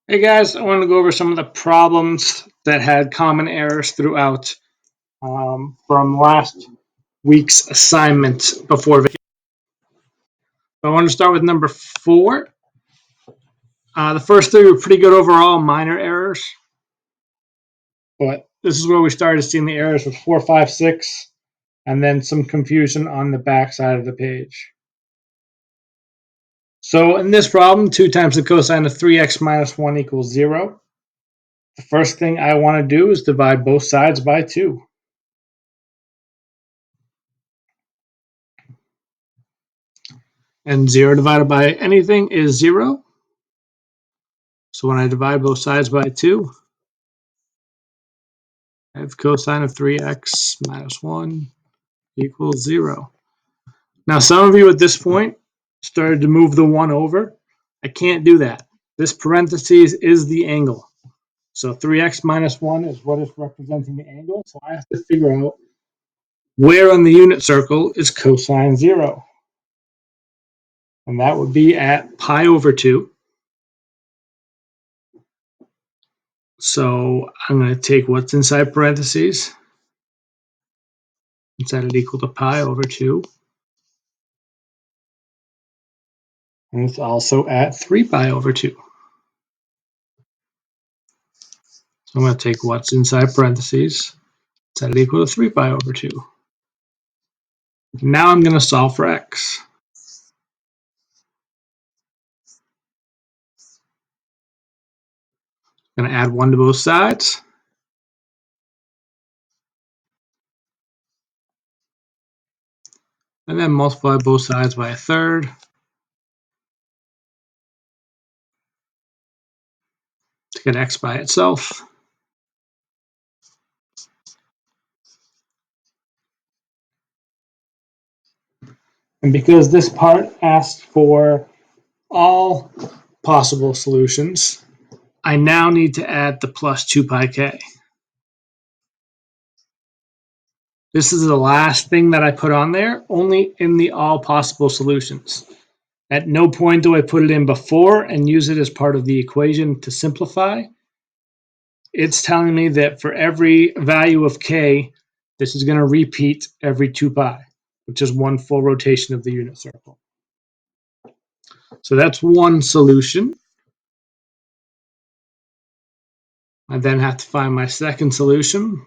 Hey guys, I want to go over some of the problems that had common errors throughout from last week's assignment before vacation. I want to start with number 4. The first 3 were pretty good overall, minor errors, but this is where we started seeing the errors with 4, 5, 6, and then some confusion on the back side of the page. So in this problem, 2 times the cosine of 3x minus 1 equals 0. The first thing I want to do is divide both sides by 2. And 0 divided by anything is 0. So when I divide both sides by 2, I have cosine of 3x minus 1 equals 0. Now, some of you at this point started to move the 1 over. I can't do that. This parentheses is the angle. So 3x minus 1 is what is representing the angle. So I have to figure out where on the unit circle is cosine 0. And that would be at pi over 2. So I'm going to take what's inside parentheses and set it equal to pi over 2. And it's also at 3 pi over 2. So I'm going to take what's inside parentheses, set it equal to 3 pi over 2. Now I'm going to solve for x. I'm going to add 1 to both sides. And then multiply both sides by a third. To get x by itself. And because this part asked for all possible solutions, I now need to add the plus 2 pi k. This is the last thing that I put on there, only in the all possible solutions. At no point do I put it in before and use it as part of the equation to simplify. It's telling me that for every value of k, this is going to repeat every 2 pi, which is 1 full rotation of the unit circle. So that's one solution. I then have to find my second solution.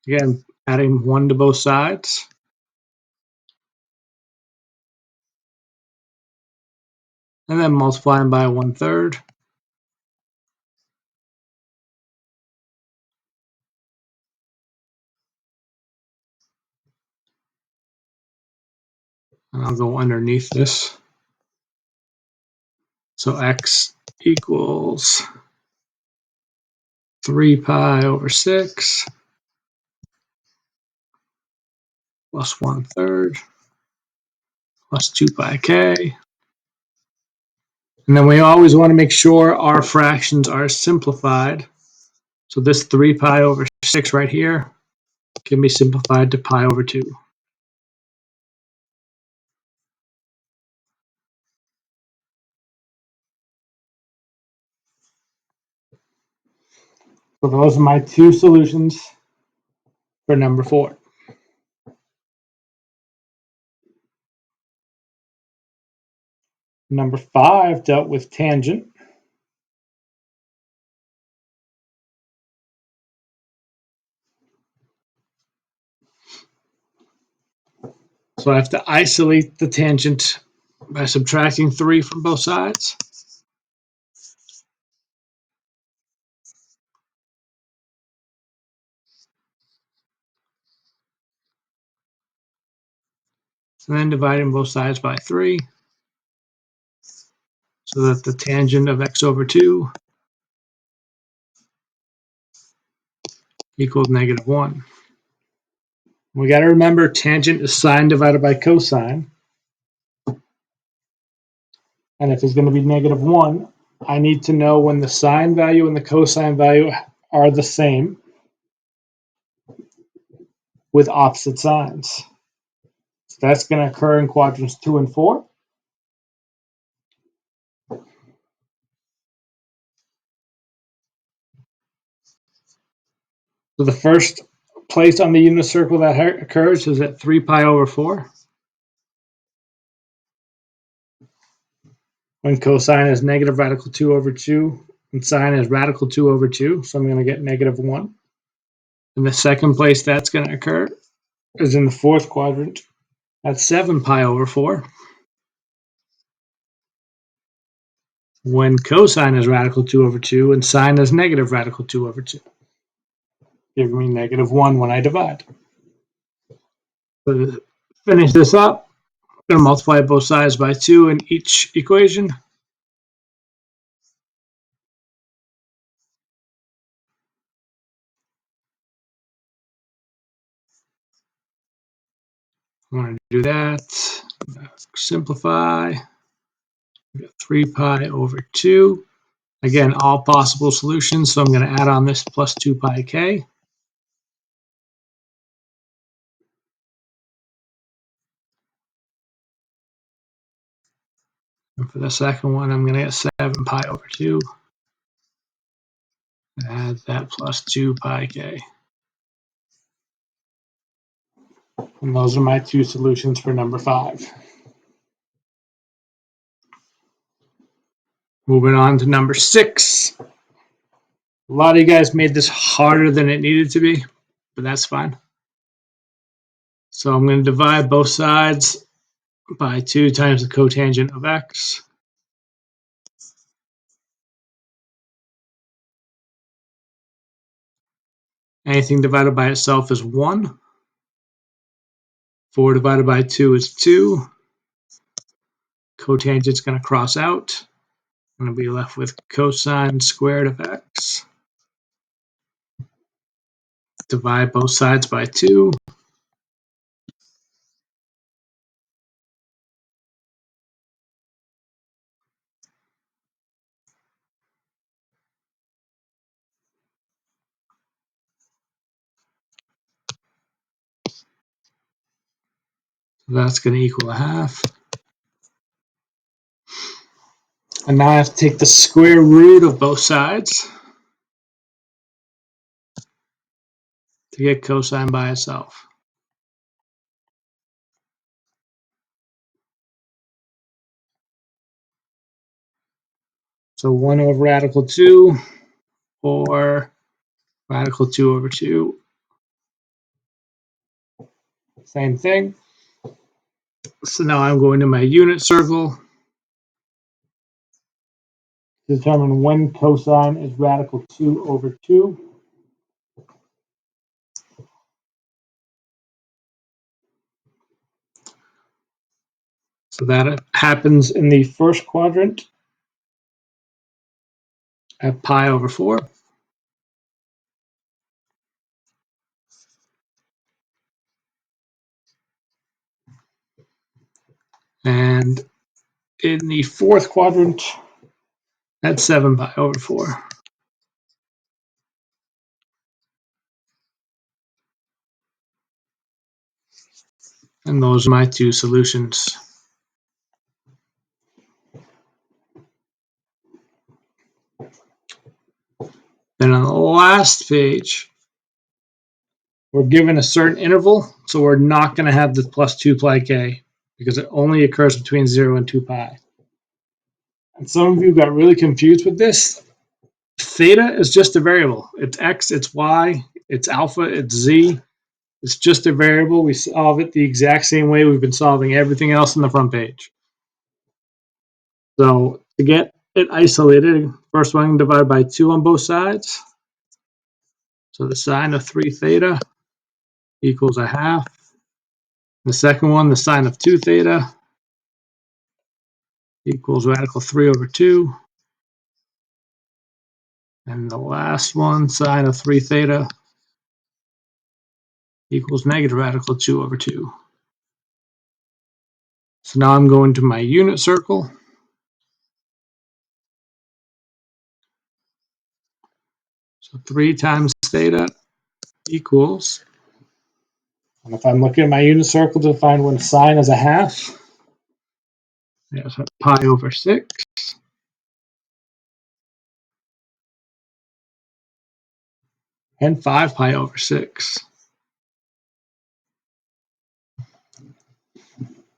Again, adding 1 to both sides. And then multiplying by 1/3. And I'll go underneath this. So x equals 3 pi over 6 plus 1/3 plus 2 pi k. And then we always want to make sure our fractions are simplified. So this 3 pi over 6 right here can be simplified to pi over 2. So those are my 2 solutions for number 4. Number 5 dealt with tangent. So I have to isolate the tangent by subtracting 3 from both sides. And then dividing both sides by 3. So that the tangent of x over 2 equals -1. We got to remember tangent is sine divided by cosine. And if it's going to be -1, I need to know when the sine value and the cosine value are the same with opposite signs. So that's going to occur in quadrants 2 and 4. So the first place on the unit circle that occurs is at 3 pi over 4. When cosine is negative radical 2 over 2 and sine is radical 2 over 2, so I'm going to get negative 1. And the second place that's going to occur is in the fourth quadrant at 7 pi over 4. When cosine is radical 2 over 2 and sine is negative radical 2 over 2, giving me negative 1 when I divide. So to finish this up, I'm going to multiply both sides by 2 in each equation. I'm going to do that. Simplify. 3 pi over 2. Again, all possible solutions, so I'm going to add on this plus 2 pi k. And for the second one, I'm going to get 7 pi over 2. Add that plus 2 pi k. And those are my two solutions for number 5. Moving on to number 6. A lot of you guys made this harder than it needed to be, but that's fine. So I'm going to divide both sides by 2 times the cotangent of x. Anything divided by itself is 1. 4 divided by 2 is 2. Cotangent's going to cross out. I'm going to be left with cosine squared of x. Divide both sides by 2. So that's going to equal a half. And now I have to take the square root of both sides to get cosine by itself. So 1 over radical 2 or radical 2 over 2. Same thing. So now I'm going to my unit circle to determine when cosine is radical 2 over 2. So that happens in the first quadrant at pi over 4. And in the fourth quadrant at 7 pi over 4. And those are my two solutions. Then on the last page, we're given a certain interval, so we're not going to have the plus 2 pi k because it only occurs between 0 and 2 pi. And some of you got really confused with this. Theta is just a variable. It's x, it's y, it's alpha, it's z. It's just a variable. We solve it the exact same way we've been solving everything else on the front page. So to get it isolated, first one, divide by 2 on both sides. So the sine of 3 theta equals a half. The second one, the sine of 2 theta equals radical 3 over 2. And the last one, sine of 3 theta equals negative radical 2 over 2. So now I'm going to my unit circle. So 3 times theta equals, and if I'm looking at my unit circle to find when sine is a half, there's pi over 6. and 5 pi over 6.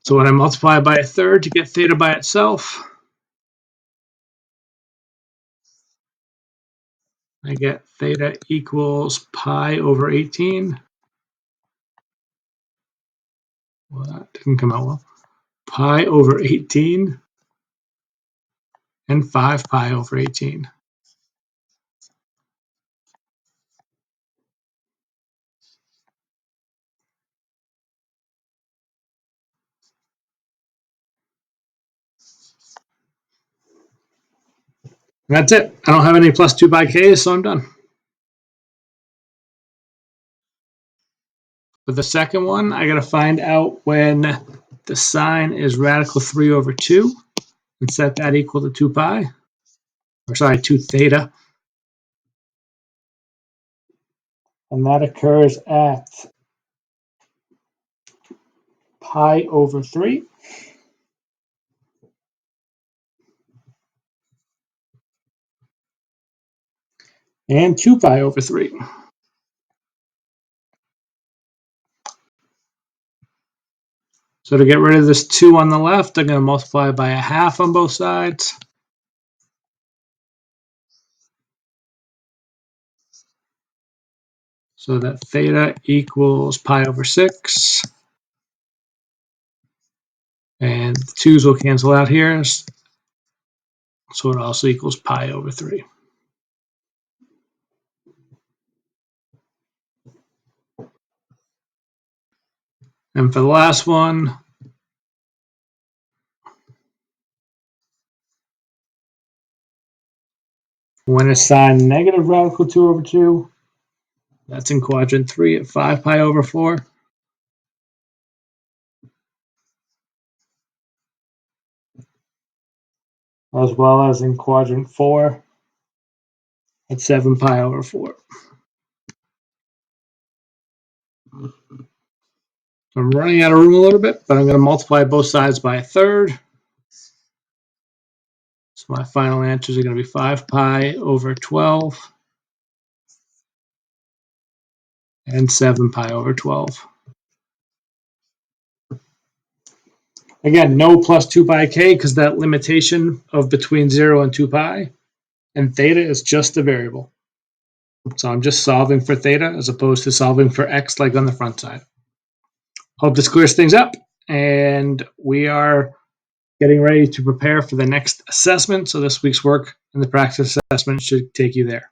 So when I multiply by a third to get theta by itself, I get theta equals pi over 18. Well, that didn't come out well. Pi over 18 and 5 pi over 18. And that's it. I don't have any plus 2 pi k's, so I'm done. For the second one, I got to find out when the sine is radical 3 over 2 and set that equal to 2 pi. Or sorry, 2 theta. And that occurs at pi over 3. And 2 pi over 3. So to get rid of this 2 on the left, I'm going to multiply by a half on both sides. So that theta equals pi over 6. And the 2's will cancel out here. So it also equals pi over 3. And for the last one, when it's sine negative radical 2 over 2, that's in quadrant 3 at 5 pi over 4. As well as in quadrant 4 at 7 pi over 4. I'm running out of room a little bit, but I'm going to multiply both sides by a third. So my final answers are going to be 5 pi over 12 and 7 pi over 12. Again, no plus 2 pi k because that limitation of between 0 and 2 pi, and theta is just a variable. So I'm just solving for theta as opposed to solving for x like on the front side. Hope this clears things up, and we are getting ready to prepare for the next assessment. So this week's work and the practice assessment should take you there.